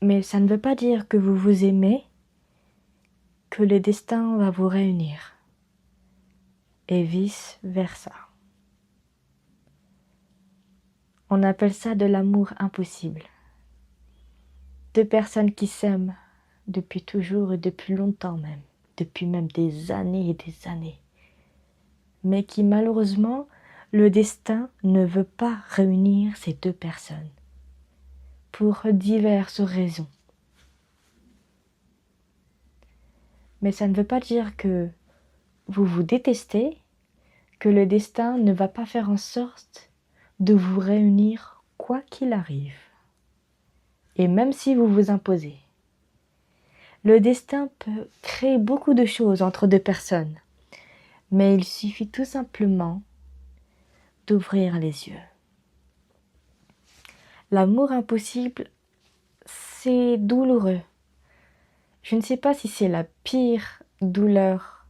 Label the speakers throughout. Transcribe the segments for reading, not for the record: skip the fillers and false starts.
Speaker 1: Mais ça ne veut pas dire que vous vous aimez, que le destin va vous réunir. Et vice-versa. On appelle ça de l'amour impossible. Deux personnes qui s'aiment depuis toujours et depuis longtemps même, depuis même des années et des années, mais qui malheureusement, le destin ne veut pas réunir ces deux personnes, pour diverses raisons. Mais ça ne veut pas dire que vous vous détestez, que le destin ne va pas faire en sorte de vous réunir quoi qu'il arrive. Et même si vous vous imposez. Le destin peut créer beaucoup de choses entre deux personnes, mais il suffit tout simplement d'ouvrir les yeux. L'amour impossible, c'est douloureux. Je ne sais pas si c'est la pire douleur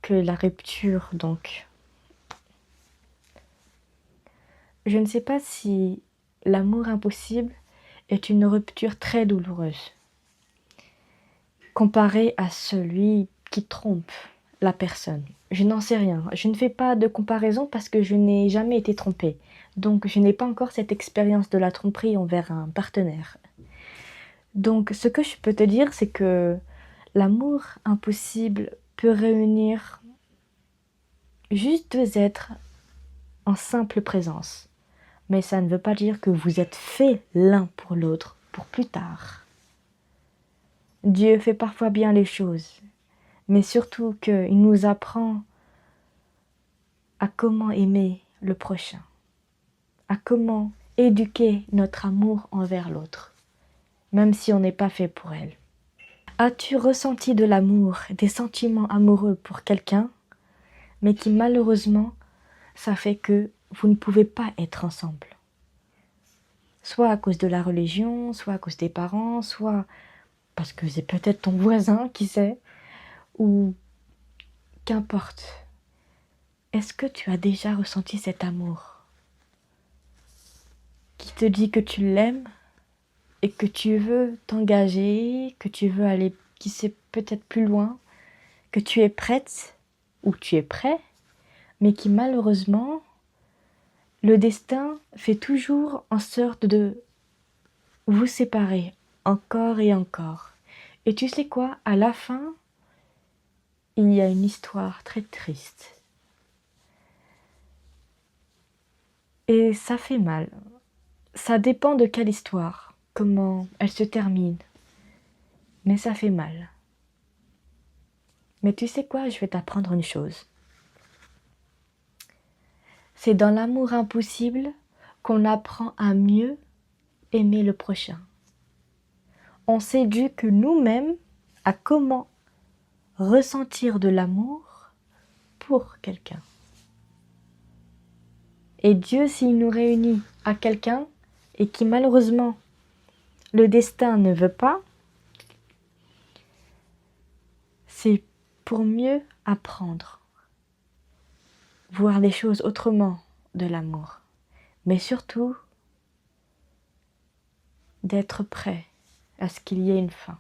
Speaker 1: que la rupture, donc. Je ne sais pas si l'amour impossible est une rupture très douloureuse, comparée à celui qui trompe la personne. Je n'en sais rien. Je ne fais pas de comparaison parce que je n'ai jamais été trompée. Donc je n'ai pas encore cette expérience de la tromperie envers un partenaire. Donc ce que je peux te dire, c'est que l'amour impossible peut réunir juste deux êtres en simple présence. Mais ça ne veut pas dire que vous êtes faits l'un pour l'autre pour plus tard. Dieu fait parfois bien les choses, mais surtout qu'il nous apprend à comment aimer le prochain, à comment éduquer notre amour envers l'autre, même si on n'est pas fait pour elle. As-tu ressenti de l'amour, des sentiments amoureux pour quelqu'un, mais qui malheureusement, ça fait que vous ne pouvez pas être ensemble? Soit à cause de la religion, soit à cause des parents, soit parce que c'est peut-être ton voisin, qui sait, ou qu'importe. Est-ce que tu as déjà ressenti cet amour qui te dit que tu l'aimes et que tu veux t'engager, que tu veux aller, qui sait, peut-être plus loin, que tu es prête ou tu es prêt, mais qui malheureusement, le destin fait toujours en sorte de vous séparer encore et encore. Et tu sais quoi, à la fin, il y a une histoire très triste. Et ça fait mal. Ça dépend de quelle histoire, comment elle se termine. Mais ça fait mal. Mais tu sais quoi, je vais t'apprendre une chose. C'est dans l'amour impossible qu'on apprend à mieux aimer le prochain. On s'éduque nous-mêmes à comment ressentir de l'amour pour quelqu'un. Et Dieu, s'il nous réunit à quelqu'un et qui malheureusement le destin ne veut pas, c'est pour mieux apprendre, voir les choses autrement de l'amour, mais surtout d'être prêt à ce qu'il y ait une fin.